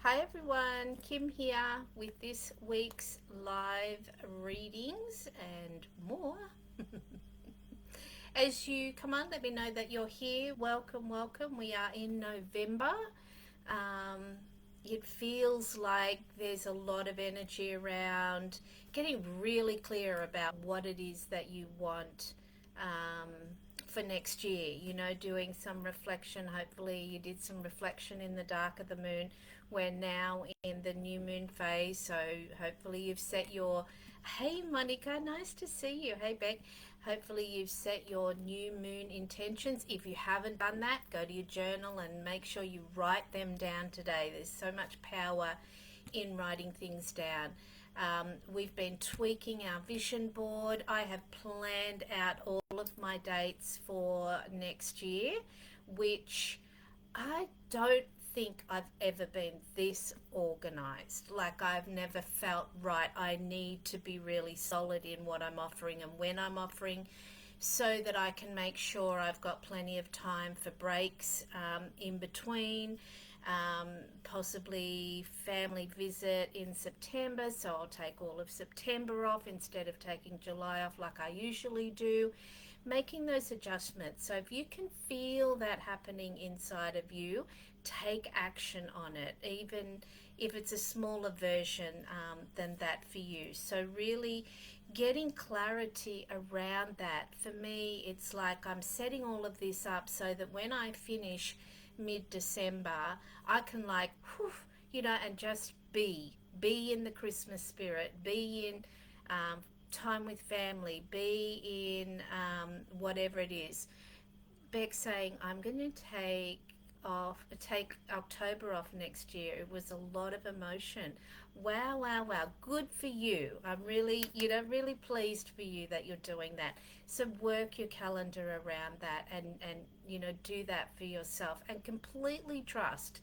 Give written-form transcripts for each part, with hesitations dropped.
Hi everyone, Kim here with this week's live readings and more. As you come on, let me know that you're here. Welcome, welcome. We are in November. Um, it feels like there's a lot of energy around getting really clear about what it is that you want um, for next year. Doing some reflection. Hopefully, you did some reflection in the dark of the moon. We're now in the new moon phase, so hopefully, you've set your. Hey, Monica, nice to see you. Hey, Beck. Hopefully, you've set your new moon intentions. If you haven't done that, go to your journal and make sure you write them down today. There's so much power in writing things down. We've been tweaking our vision board. I have planned out all of my dates for next year, which I don't think I've ever been this organized. Like, I've never felt right. I need to be really solid in what I'm offering and when I'm offering, so that I can make sure I've got plenty of time for breaks in between. Possibly family visit in September, so I'll take all of September off instead of taking July off like I usually do. Making those adjustments. So if you can feel that happening inside of you, take action on it, even if it's a smaller version than that for you. So really getting clarity around that. For me, it's like I'm setting all of this up so that when I finish mid-December, I can whew, and just be in the Christmas spirit, be in time with family, be in whatever it is. Beck saying, I'm going to take October off next year. It was a lot of emotion. Wow, wow, wow. Good for you. I'm really, really pleased for you that you're doing that. So work your calendar around that and do that for yourself and completely trust.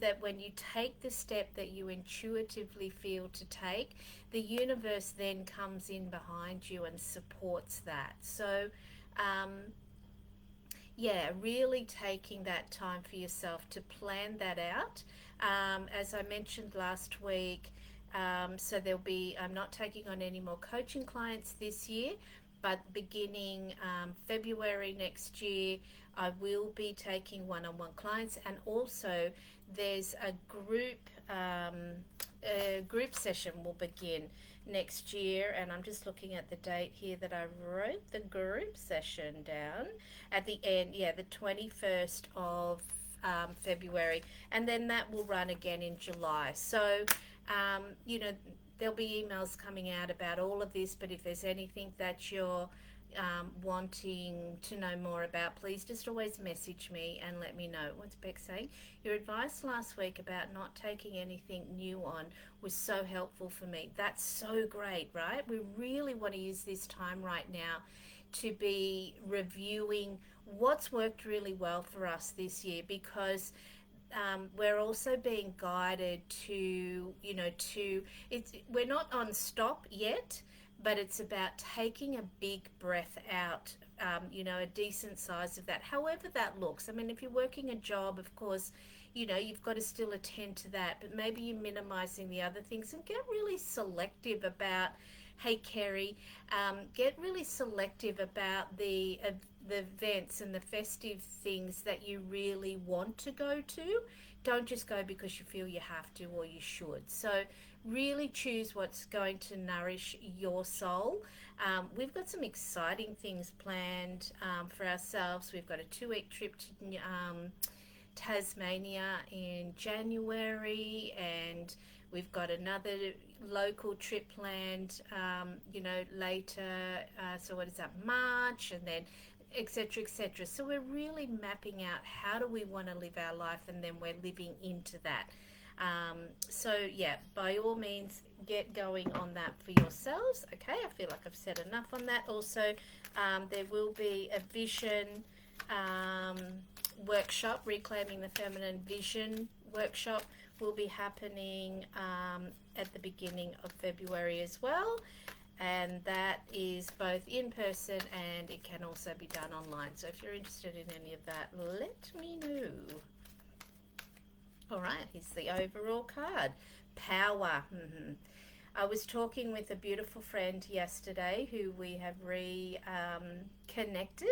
That when you take the step that you intuitively feel to take, the universe then comes in behind you and supports that. So, yeah, really taking that time for yourself to plan that out. As I mentioned last week, so I'm not taking on any more coaching clients this year, but beginning February next year, I will be taking one-on-one clients, and also there's a group session will begin next year, and I'm just looking at the date here that I wrote the group session down at the end, yeah, the 21st of February, and then that will run again in July. So, there'll be emails coming out about all of this, but if there's anything that you're wanting to know more about, please just always message me and let me know. What's Beck saying? Your advice last week about not taking anything new on was so helpful for me. That's so great, right? We really want to use this time right now to be reviewing what's worked really well for us this year, because we're also being guided we're not on stop yet, but it's about taking a big breath out, a decent size of that, however that looks. I mean, if you're working a job, of course, you've got to still attend to that, but maybe you're minimizing the other things and get really selective about, hey, Kerry, get really selective about the events and the festive things that you really want to go to. Don't just go because you feel you have to or you should. So really choose what's going to nourish your soul. We've got some exciting things planned for ourselves. We've got a 2-week trip to Tasmania in January, and we've got another local trip planned, later. So what is that, March, and then etc., etc. So we're really mapping out how do we want to live our life, and then we're living into that. So yeah, by all means, get going on that for yourselves. Okay, I feel like I've said enough on that. Also, there will be a vision um, workshop, Reclaiming the Feminine Vision workshop, will be happening at the beginning of February as well. And that is both in person and it can also be done online. So if you're interested in any of that, let me know. All right, here's the overall card. Power. I was talking with a beautiful friend yesterday who we have reconnected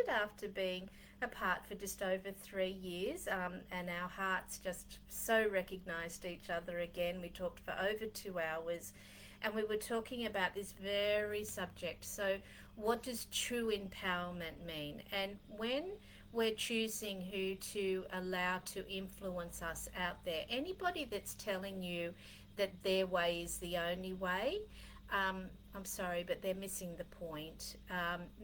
after being apart for just over 3 years, and our hearts just so recognized each other again. We talked for over 2 hours and we were talking about this very subject. So, what does true empowerment mean? And when we're choosing who to allow to influence us out there, anybody that's telling you that their way is the only way, I'm sorry, but they're missing the point.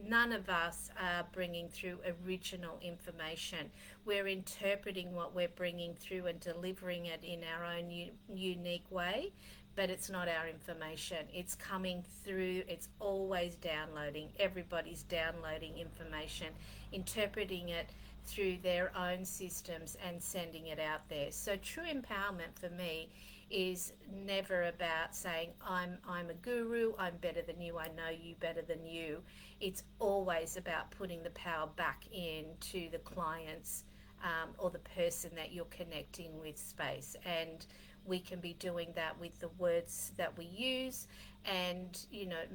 None of us are bringing through original information. We're interpreting what we're bringing through and delivering it in our own unique way, but it's not our information. It's coming through, it's always downloading. Everybody's downloading information, interpreting it through their own systems and sending it out there. So true empowerment for me is never about saying I'm a guru, I'm better than you, I know you better than you. It's always about putting the power back into the clients, or the person that you're connecting with space. And we can be doing that with the words that we use, and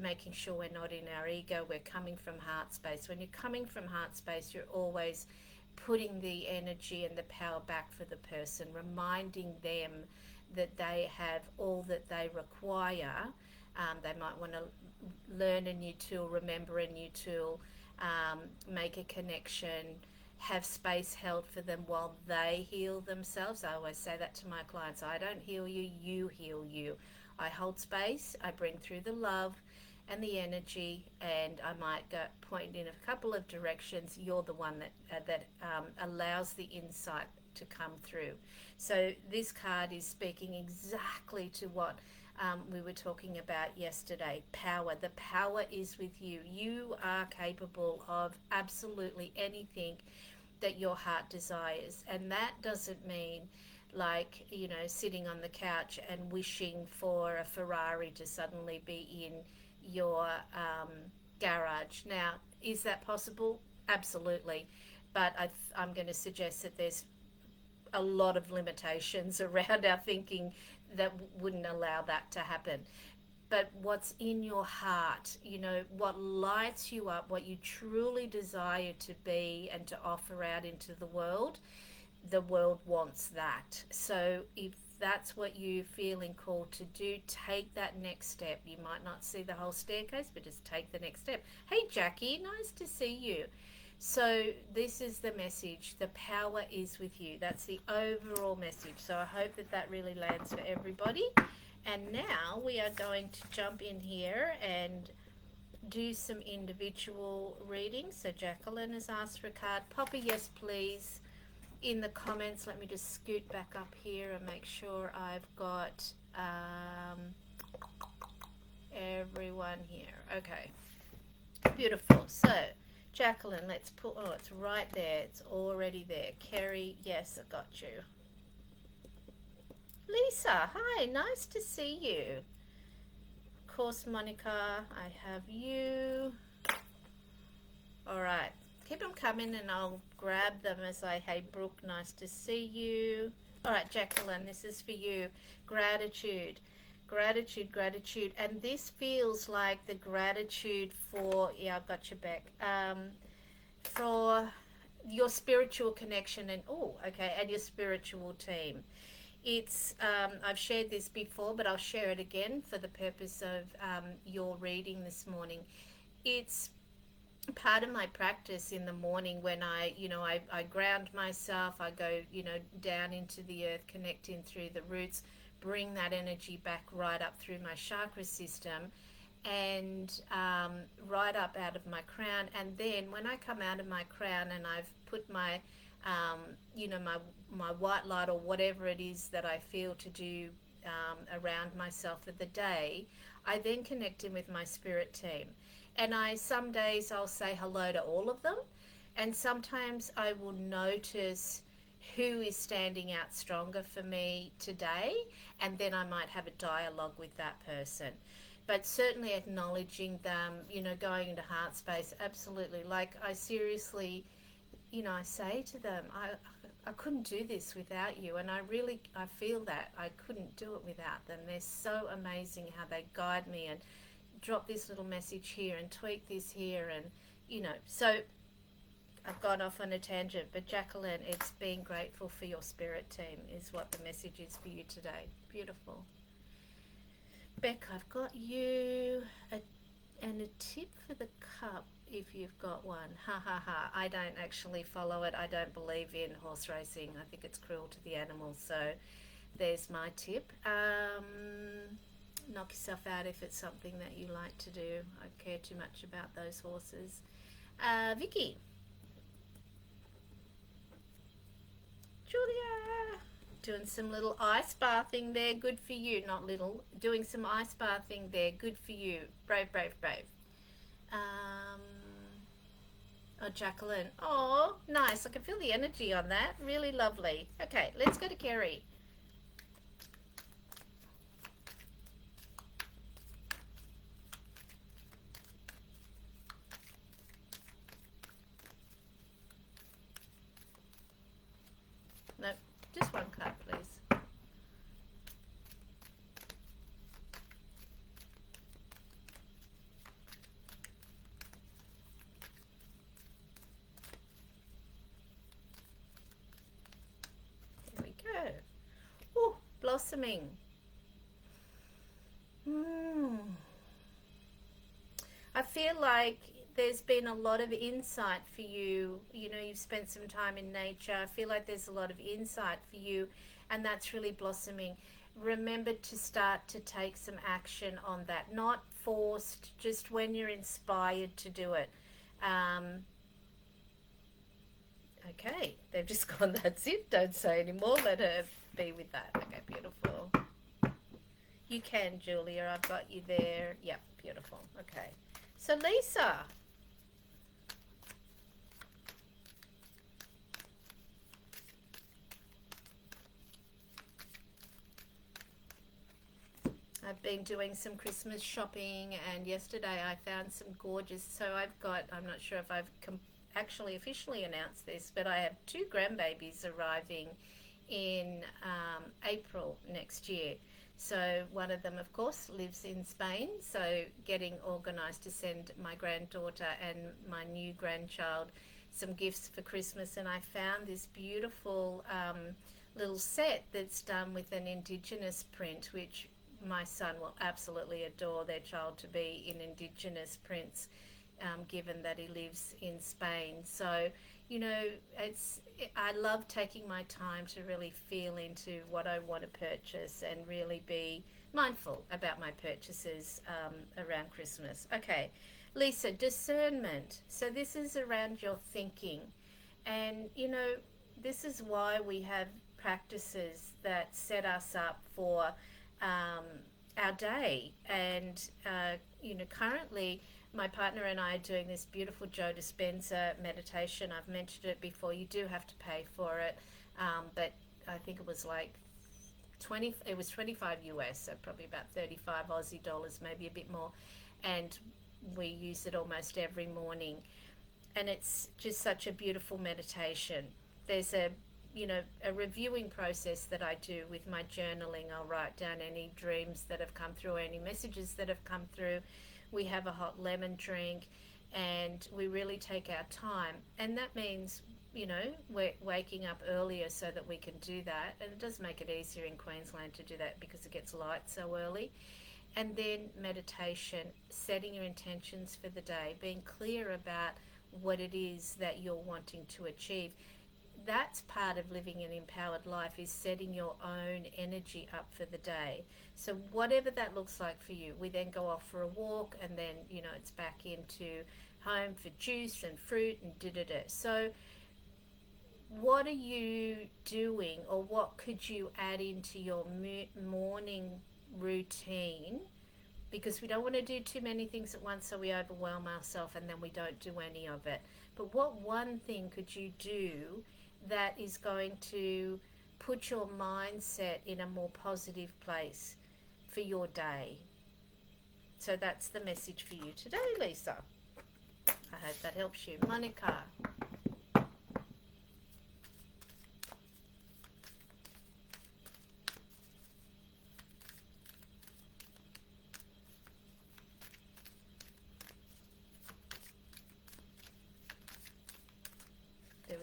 making sure we're not in our ego, we're coming from heart space. When you're coming from heart space, you're always putting the energy and the power back for the person, reminding them that they have all that they require. They might want to learn a new tool, remember a new tool, make a connection, have space held for them while they heal themselves. I always say that to my clients. I don't heal you, you heal you. I hold space, I bring through the love and the energy, and I might go point in a couple of directions. You're the one that allows the insight to come through. So this card is speaking exactly to what we were talking about yesterday. Power. The power is with you. You are capable of absolutely anything that your heart desires. And that doesn't mean like, sitting on the couch and wishing for a Ferrari to suddenly be in your garage. Now, is that possible? Absolutely. But I'm going to suggest that there's a lot of limitations around our thinking that wouldn't allow that to happen. But what's in your heart, what lights you up, what you truly desire to be and to offer out into the world wants that. So if that's what you're feeling called to do, take that next step. You might not see the whole staircase, but just take the next step. Hey, Jackie, nice to see you. So this is the message. The power is with you. That's the overall message. So I hope that really lands for everybody. And now we are going to jump in here and do some individual readings. So Jacqueline has asked for a card. Pop a yes, please, in the comments. Let me just scoot back up here and make sure I've got everyone here. Okay, beautiful. So Jacqueline, let's put, it's right there. It's already there. Kerry, yes, I got you. Lisa, hi, nice to see you. Of course, Monica, I have you. All right, keep them coming and I'll grab them as I, hey, Brooke, nice to see you. All right, Jacqueline, this is for you. Gratitude. Gratitude, gratitude. And this feels like the gratitude for, yeah, I've got your back, for your spiritual connection and, and your spiritual team. It's, I've shared this before, but I'll share it again for the purpose of your reading this morning. It's part of my practice in the morning when I ground myself. I go, down into the earth, connecting through the roots, bring that energy back right up through my chakra system and right up out of my crown. And then when I come out of my crown and I've put my, my white light or whatever it is that I feel to do around myself for the day, I then connect in with my spirit team. And some days I'll say hello to all of them. And sometimes I will notice who is standing out stronger for me today, and then I might have a dialogue with that person. But certainly acknowledging them, going into heart space, absolutely. Like I seriously, I say to them, I couldn't do this without you. And I feel that I couldn't do it without them. They're so amazing how they guide me and drop this little message here and tweak this here. And, so I've gone off on a tangent, but Jacqueline, it's being grateful for your spirit team is what the message is for you today. Beautiful. Beck, I've got you and a tip for the cup if you've got one. Ha ha ha. I don't actually follow it. I don't believe in horse racing. I think it's cruel to the animals. So there's my tip. Knock yourself out if it's something that you like to do. I care too much about those horses. Vicky. Julia. Doing some little ice bathing there. Good for you. Not little. Doing some ice bathing there. Good for you. Brave, brave, brave. Oh, Jacqueline. Oh, nice. I can feel the energy on that. Really lovely. Okay, let's go to Kerry. No, just one card, please. There we go. Oh, blossoming. I feel like there's been a lot of insight for you. You've spent some time in nature. I feel like there's a lot of insight for you, and that's really blossoming. Remember to start to take some action on that. Not forced, just when you're inspired to do it. Okay, they've just gone, that's it. Don't say anymore. Let her be with that. Okay, beautiful. You can, Julia. I've got you there. Yep, beautiful. Okay. So, Lisa. I've been doing some Christmas shopping, and yesterday I found some gorgeous. So I'm not sure if I've actually officially announced this, but I have 2 grandbabies arriving in April next year. So one of them, of course, lives in Spain. So getting organised to send my granddaughter and my new grandchild some gifts for Christmas. And I found this beautiful little set that's done with an Indigenous print, which my son will absolutely adore their child to be in Indigenous prints, given that he lives in Spain. So, I love taking my time to really feel into what I want to purchase and really be mindful about my purchases around Christmas. Okay, Lisa, discernment. So this is around your thinking. And, this is why we have practices that set us up for our day. And, currently my partner and I are doing this beautiful Joe Dispenza meditation. I've mentioned it before. You do have to pay for it, but I think it was like 25 US, so probably about 35 Aussie dollars, maybe a bit more. And we use it almost every morning. And it's just such a beautiful meditation. There's a reviewing process that I do with my journaling. I'll write down any dreams that have come through, any messages that have come through. We have a hot lemon drink, and we really take our time. And that means, we're waking up earlier so that we can do that. And it does make it easier in Queensland to do that because it gets light so early. And then meditation, setting your intentions for the day, being clear about what it is that you're wanting to achieve. That's part of living an empowered life, is setting your own energy up for the day. So whatever that looks like for you, we then go off for a walk, and then it's back into home for juice and fruit and da-da-da. So what are you doing, or what could you add into your morning routine? Because we don't want to do too many things at once, so we overwhelm ourselves and then we don't do any of it. But what one thing could you do that is going to put your mindset in a more positive place for your day? So that's the message for you today, Lisa. I hope that helps you. Monica.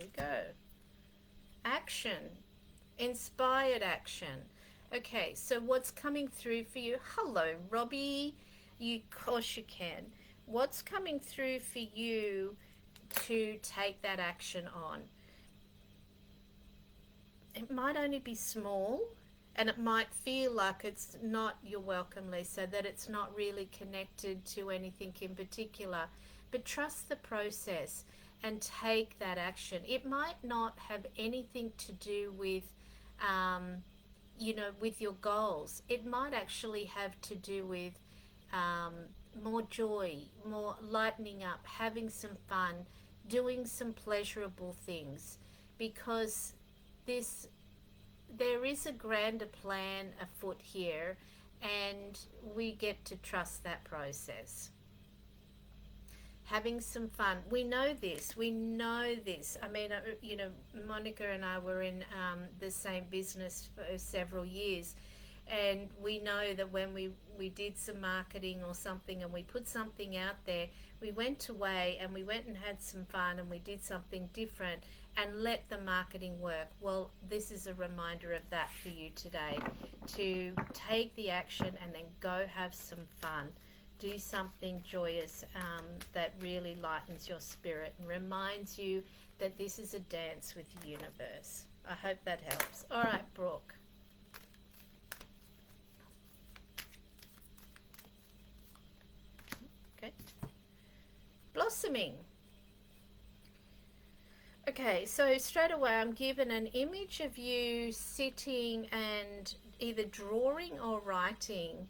we go. Action. Inspired action. Okay, so what's coming through for you? Hello, Robbie. Of course you can. What's coming through for you to take that action on? It might only be small, and it might feel like it's not, you're welcome, Lisa, that it's not really connected to anything in particular. But trust the process and take that action. It might not have anything to do with, with your goals. It might actually have to do with um, more joy, more lightening up, having some fun, doing some pleasurable things, because this there is a grander plan afoot here, and we get to trust that process. Having some fun. We know this. We know this. I mean, Monica and I were in the same business for several years, and we know that when we did some marketing or something and we put something out there, we went away and we went and had some fun and we did something different and let the marketing work. Well, this is a reminder of that for you today, to take the action and then go have some fun. Do something joyous that really lightens your spirit and reminds you that this is a dance with the universe. I hope that helps. All right, Brooke. Okay. Blossoming. Okay, so straight away I'm given an image of you sitting and either drawing or writing.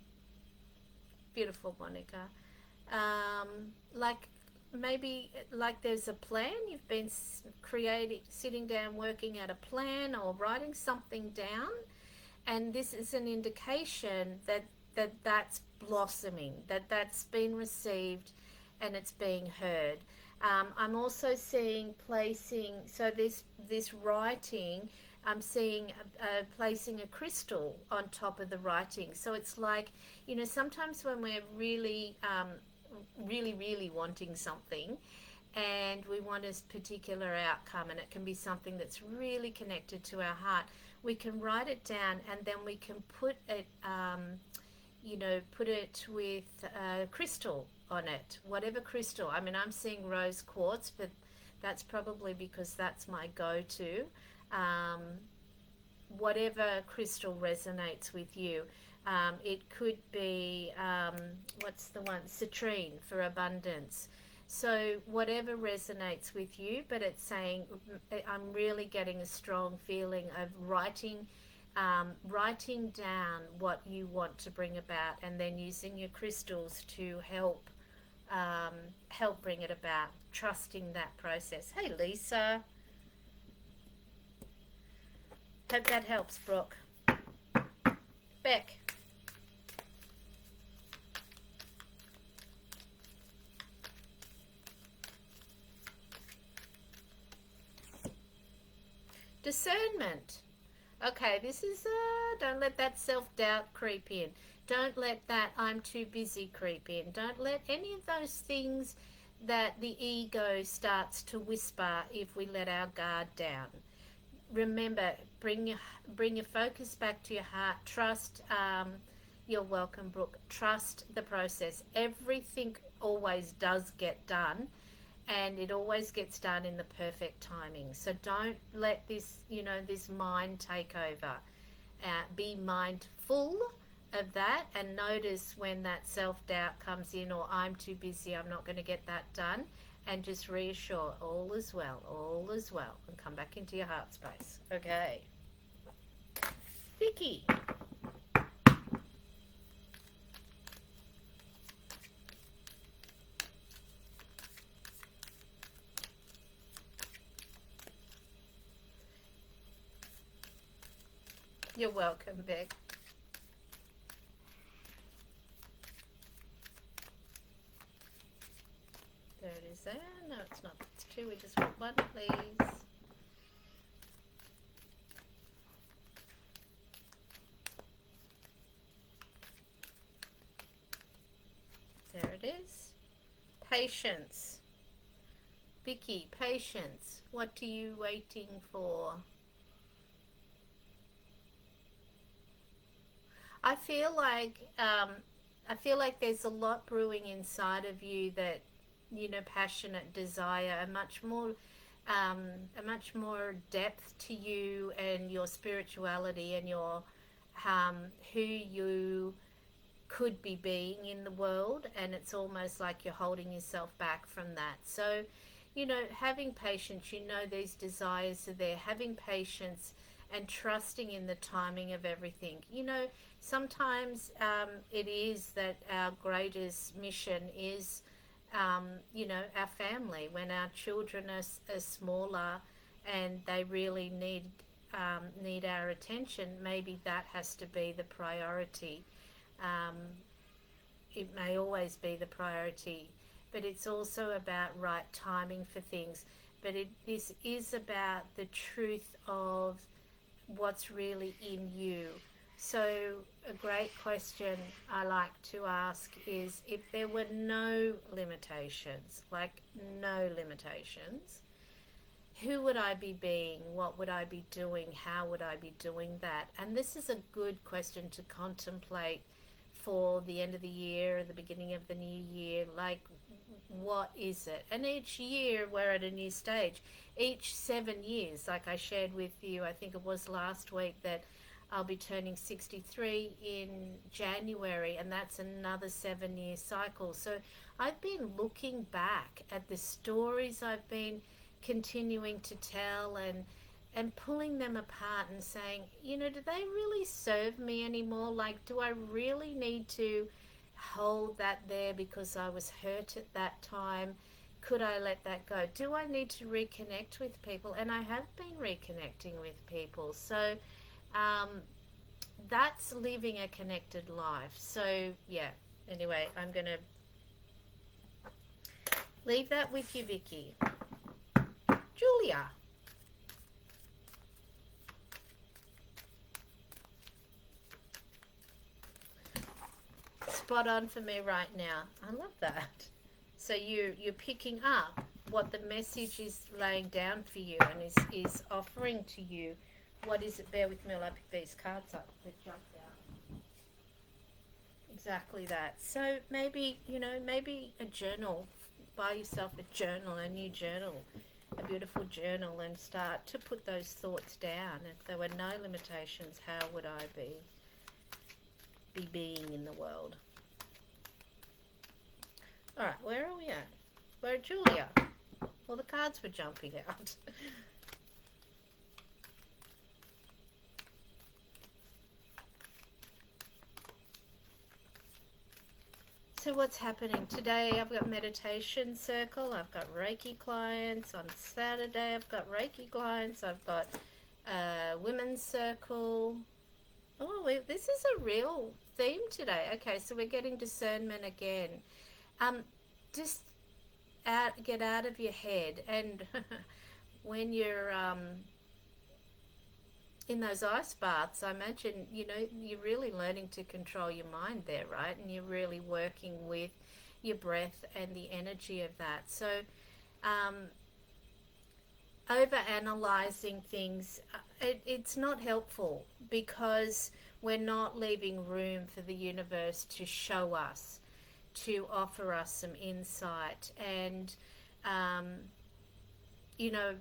Beautiful, Monica. Like maybe like there's a plan, you've been creating, sitting down, working out a plan or writing something down, and this is an indication that's blossoming, that's been received and it's being heard. I'm also seeing placing, so this writing, I'm seeing placing a crystal on top of the writing. So it's like, sometimes when we're really, really wanting something and we want a particular outcome, and it can be something that's really connected to our heart, we can write it down and then we can put it, put it with crystal on it, whatever crystal. I mean, I'm seeing rose quartz, but that's probably because that's my go-to. Whatever crystal resonates with you. It could be, what's the one? Citrine for abundance. So whatever resonates with you, but it's saying, I'm really getting a strong feeling of writing down what you want to bring about, and then using your crystals to help bring it about, trusting that process. Hey, Lisa. Hope that helps, Brooke. Beck. Discernment. Okay, this is, don't let that self-doubt creep in. Don't let that I'm too busy creep in. Don't let any of those things that the ego starts to whisper if we let our guard down. Remember, bring your focus back to your heart. Trust, you're welcome, Brooke. Trust the process. Everything always does get done, and it always gets done in the perfect timing. So don't let this, this mind take over. Be mindful of that and notice when that self-doubt comes in, or I'm too busy, I'm not going to get that done, and just reassure all is well, and come back into your heart space. Okay. Vicky. You're welcome, Beck. There it is there. No, it's not. It's two. We just want one, please. There it is. Patience. Vicky, patience. What are you waiting for? I feel like I feel like there's a lot brewing inside of you that, passionate desire, um, a much more depth to you and your spirituality and your um, who you could be being in the world, and it's almost like you're holding yourself back from that. So, having patience, these desires are there, having patience and trusting in the timing of everything. Sometimes it is that our greatest mission is, our family. When our children are smaller and they really need our attention, maybe that has to be the priority. Um, it may always be the priority, but it's also about right timing for things. But this is about the truth of what's really in you. So, a great question I like to ask is, if there were no limitations, like no limitations, who would I be being? What would I be doing? How would I be doing that? And this is a good question to contemplate for the end of the year or the beginning of the new year. Like, what is it? And each year we're at a new stage. Each 7 years, like I shared with you, I think it was last week, that I'll be turning 63 in January, and that's another 7 year cycle. So I've been looking back at the stories I've been continuing to tell, and pulling them apart and saying, do they really serve me anymore? Like, do I really need to hold that there because I was hurt at that time? Could I let that go? Do I need to reconnect with people? And I have been reconnecting with people. So um, that's living a connected life. So, yeah. Anyway, I'm going to leave that with you, Vicky. Julia. Spot on for me right now. I love that. So you're picking up what the message is laying down for you and is offering to you. What is it? Bear with me while I pick these cards up. They jumped out. Exactly that. So maybe, maybe a journal. Buy yourself a journal, a new journal, a beautiful journal, and start to put those thoughts down. If there were no limitations, how would I be being in the world? All right, where are we at? We're at Julia. Well, the cards were jumping out. So what's happening today? I've got meditation circle. I've got Reiki clients. On Saturday, I've got Reiki clients. I've got women's circle. Oh, this is a real theme today. Okay, so we're getting discernment again. Just get out of your head, and when you're in those ice baths, I imagine, you're really learning to control your mind there, right? And you're really working with your breath and the energy of that. So, over analyzing things, it's not helpful, because we're not leaving room for the universe to show us, to offer us some insight. And, you know,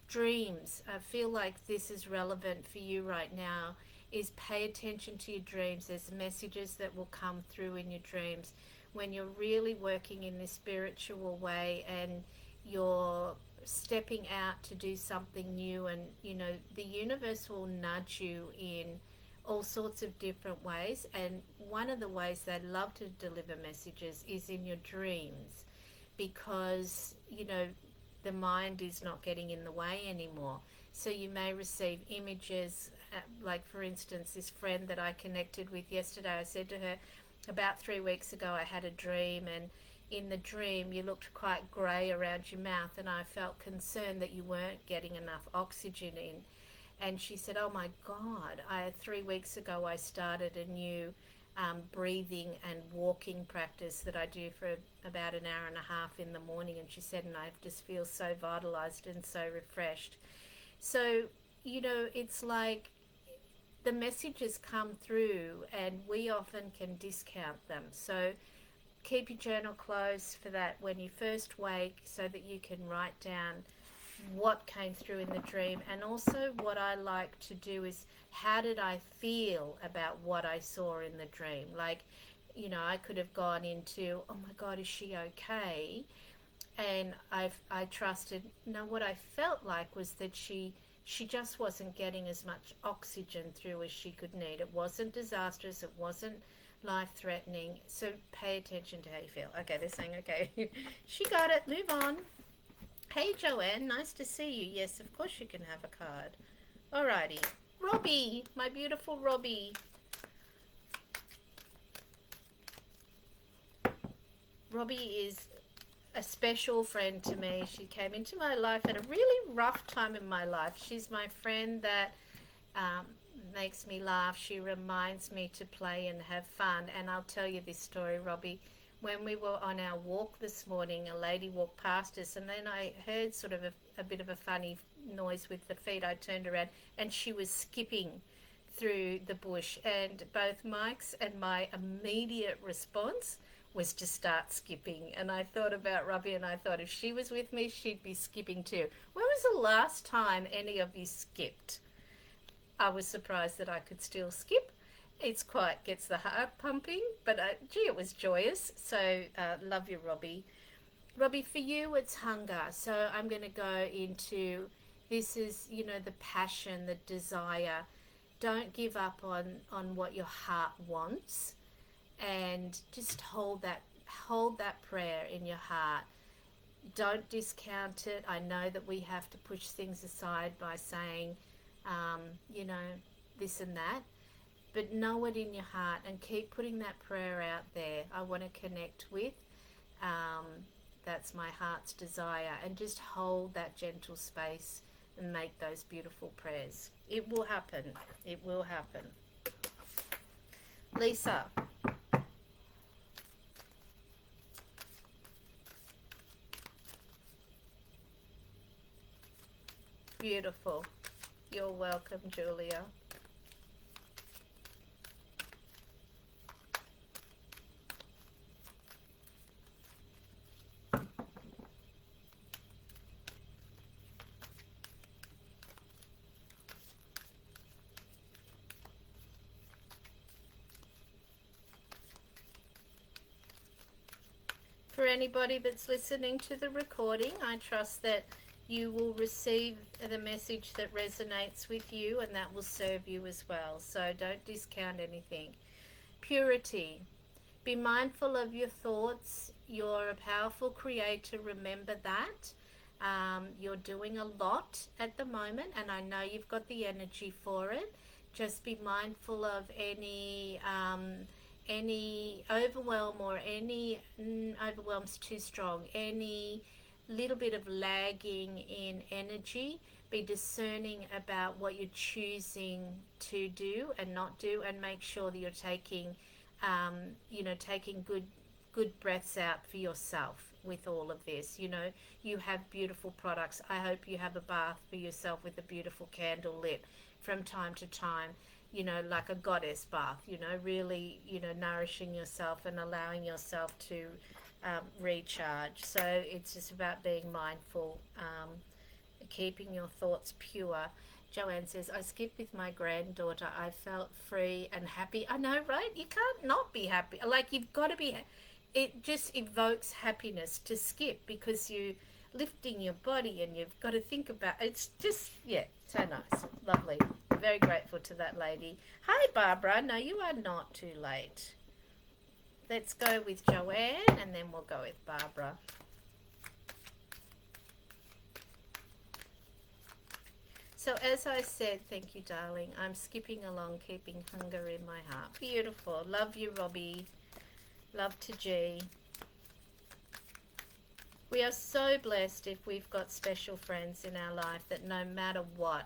dreams, I feel like this is relevant for you right now, is pay attention to your dreams. There's messages that will come through in your dreams when you're really working in this spiritual way, and you're stepping out to do something new. And the universe will nudge you in all sorts of different ways, and one of the ways they love to deliver messages is in your dreams, because the mind is not getting in the way anymore. So you may receive images, like for instance, this friend that I connected with yesterday, I said to her, about 3 weeks ago I had a dream, and in the dream you looked quite grey around your mouth, and I felt concerned that you weren't getting enough oxygen in. And she said, oh my God, 3 weeks ago I started a new breathing and walking practice that I do for about an hour and a half in the morning. And she said, and I just feel so vitalized and so refreshed. So, it's like the messages come through and we often can discount them. So keep your journal closed for that when you first wake so that you can write down what came through in the dream. And also what I like to do is, how did I feel about what I saw in the dream? Like, I could have gone into, oh my God, is she okay? And I trusted. No, what I felt like was that she just wasn't getting as much oxygen through as she could need. It wasn't disastrous. It wasn't life-threatening. So pay attention to how you feel. Okay, they're saying, okay, she got it. Move on. Hey, Joanne, nice to see you. Yes, of course you can have a card. Alrighty. Robbie, my beautiful Robbie. Robbie is a special friend to me. She came into my life at a really rough time in my life. She's my friend that makes me laugh. She reminds me to play and have fun. And I'll tell you this story, Robbie. When we were on our walk this morning, a lady walked past us, and then I heard sort of a bit of a funny noise with the feet. I turned around and she was skipping through the bush, and both Mike's and my immediate response was to start skipping. And I thought about Robbie, and I thought if she was with me, she'd be skipping too. When was the last time any of you skipped? I was surprised that I could still skip. It's quite gets the heart pumping, but gee, it was joyous. So love you, Robbie. Robbie, for you, it's hunger. So I'm going to go into, this is, the passion, the desire. Don't give up on what your heart wants, and just hold that prayer in your heart. Don't discount it. I know that we have to push things aside by saying, this and that, but know it in your heart and keep putting that prayer out there. I want to connect with. That's my heart's desire, and just hold that gentle space and make those beautiful prayers. It will happen. It will happen. Lisa. Beautiful. You're welcome, Julia. For anybody that's listening to the recording, I trust that you will receive the message that resonates with you, and that will serve you as well. So don't discount anything. Purity. Be mindful of your thoughts. You're a powerful creator. Remember that. You're doing a lot at the moment, and I know you've got the energy for it. Just be mindful of any overwhelm, or any overwhelm's too strong, any little bit of lagging in energy. Be discerning about what you're choosing to do and not do, and make sure that you're taking taking good breaths out for yourself with all of this. You have beautiful products. I hope you have a bath for yourself with a beautiful candle lit from time to time, like a goddess bath, really, nourishing yourself and allowing yourself to recharge. So it's just about being mindful, keeping your thoughts pure. Joanne says, I skipped with my granddaughter. I felt free and happy. I know, right? You can't not be happy. Like, you've got to be. It just evokes happiness to skip, because you lifting your body, and you've got to think about, it's just, yeah, so nice. Lovely. Very grateful to that lady. Hi, Barbara. No, you are not too late. Let's go with Joanne, and then we'll go with Barbara. So as I said, thank you, darling. I'm skipping along, keeping hunger in my heart. Beautiful. Love you, Robbie. Love to G. We are so blessed if we've got special friends in our life that no matter what,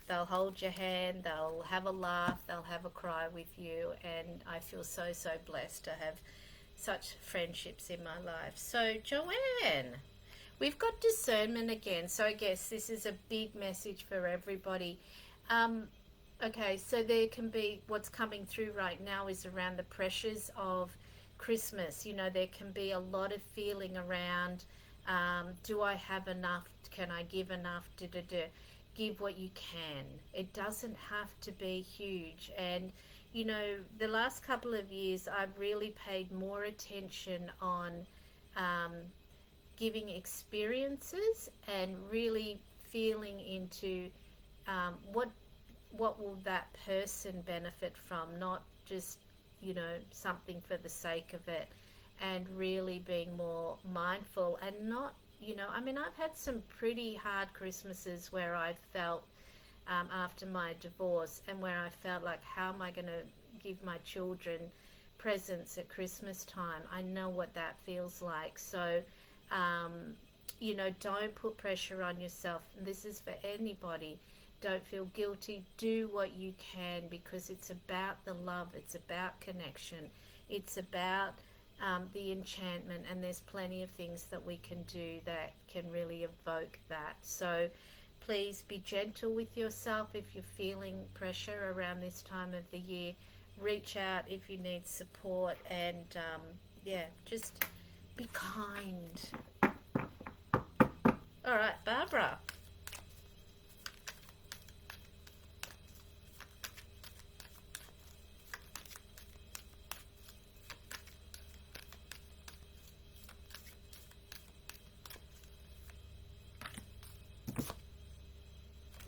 They'll hold your hand, they'll have a laugh, they'll have a cry with you, and I feel so, so blessed to have such friendships in my life. So, Joanne, we've got discernment again. So, I guess this is a big message for everybody. Okay, so there can be what's coming through right now is around the pressures of Christmas. You know, there can be a lot of feeling around do I have enough? Can I give enough? Give what you can. It doesn't have to be huge. And, you know, the last couple of years, I've really paid more attention on um, giving experiences and really feeling into what will that person benefit from, not just, you know, something for the sake of it, and really being more mindful and not, you know, I mean, I've had some pretty hard Christmases where I felt after my divorce, and where I felt like, how am I going to give my children presents at Christmas time? I know what that feels like. So, you know, don't put pressure on yourself. This is for anybody. Don't feel guilty. Do what you can, because it's about the love. It's about connection. It's about the enchantment, and there's plenty of things that we can do that can really evoke that. So please be gentle with yourself. If you're feeling pressure around this time of the year, reach out if you need support, and yeah, just be kind. All right, Barbara.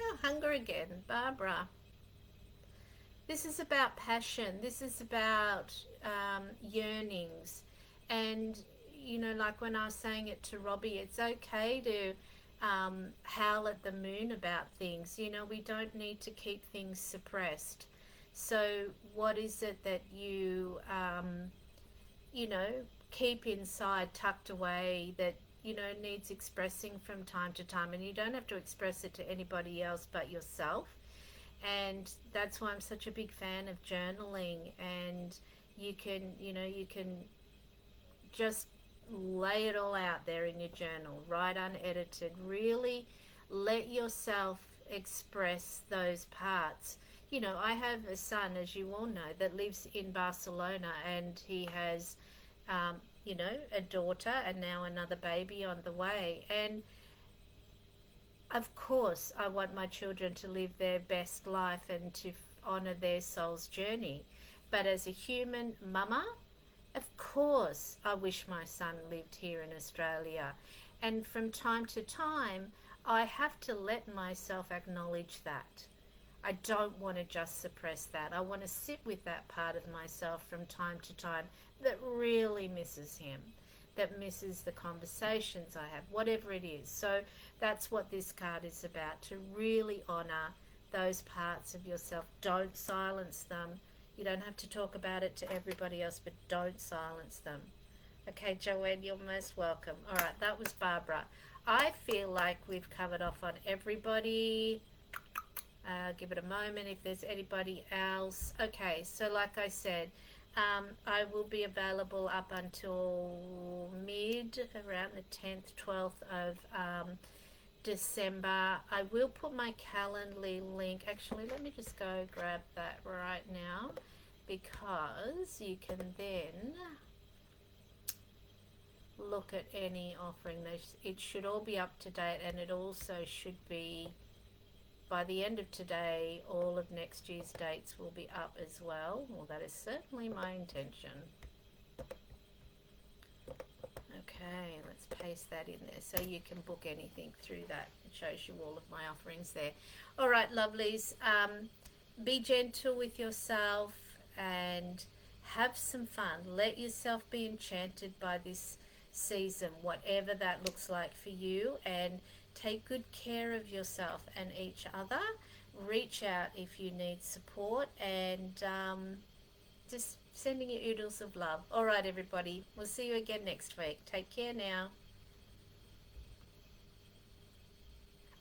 Oh, hunger again, Barbara. This is about passion. This is about yearnings. And, you know, like when I was saying it to Robbie, it's okay to howl at the moon about things. You know, we don't need to keep things suppressed. So what is it that you know, keep inside, tucked away, that, you know, needs expressing from time to time? And you don't have to express it to anybody else but yourself. And that's why I'm such a big fan of journaling. And you can, you know, you can just lay it all out there in your journal, write unedited, really let yourself express those parts. You know, I have a son, as you all know, that lives in Barcelona, and he has, you know, a daughter and now another baby on the way. And of course, I want my children to live their best life and to honor their soul's journey. But as a human mama, of course, I wish my son lived here in Australia. And from time to time, I have to let myself acknowledge that. I don't want to just suppress that. I want to sit with that part of myself from time to time that really misses him, that misses the conversations I have, whatever it is. So that's what this card is about, to really honor those parts of yourself. Don't silence them. You don't have to talk about it to everybody else, but don't silence them. Okay, Joanne, you're most welcome. All right, that was Barbara. I feel like we've covered off on everybody. Give it a moment if there's anybody else. Okay, so like I said, I will be available up until around the 10th, 12th of December. I will put my Calendly link. Actually, let me just go grab that right now, because you can then look at any offering. It should all be up to date, and it also should be, by the end of today, all of next year's dates will be up as well. Well, that is certainly my intention. Okay, let's paste that in there so you can book anything through that. It shows you all of my offerings there. All right, lovelies, be gentle with yourself and have some fun. Let yourself be enchanted by this season, whatever that looks like for you, and take good care of yourself and each other. Reach out if you need support, and just sending you oodles of love. All right, everybody. We'll see you again next week. Take care now.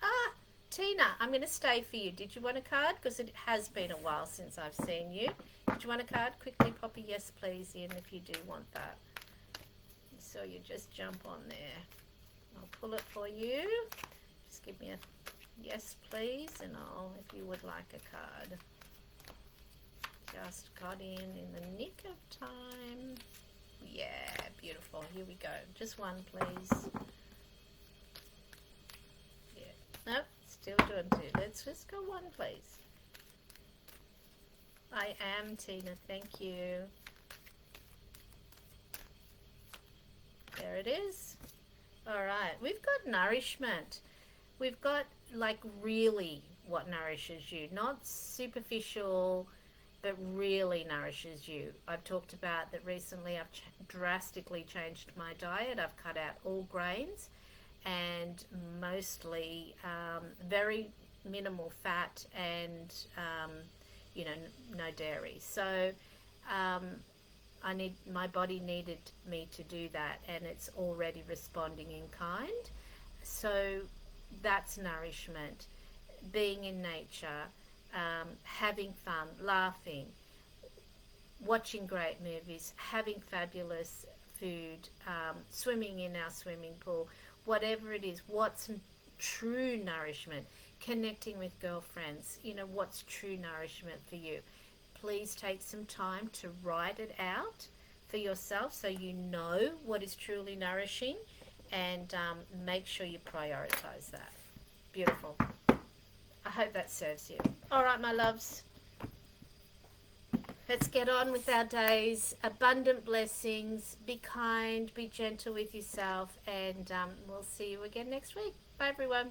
Ah, Tina, I'm going to stay for you. Did you want a card? Because it has been a while since I've seen you. Did you want a card? Quickly pop a yes please in if you do want that. So you just jump on there. I'll pull it for you. Just give me a yes please, and I'll, if you would like a card. Just got in the nick of time. Yeah, beautiful. Here we go. Just one, please. Yeah. Nope, still doing two. Let's just go one, please. I am Tina. Thank you. There it is. All right. We've got nourishment. We've got like really what nourishes you, not superficial, but really nourishes you. I've talked about that recently. I've drastically changed my diet. I've cut out all grains and mostly very minimal fat and you know, no dairy. So my body needed me to do that, and it's already responding in kind. So that's nourishment. Being in nature, having fun, laughing, watching great movies, having fabulous food, swimming in our swimming pool, whatever it is, what's true nourishment, connecting with girlfriends, you know, what's true nourishment for you. Please take some time to write it out for yourself so you know what is truly nourishing, and make sure you prioritize that. Beautiful. I hope that serves you. All right, my loves. Let's get on with our days. Abundant blessings. Be kind, be gentle with yourself, and we'll see you again next week. Bye, everyone.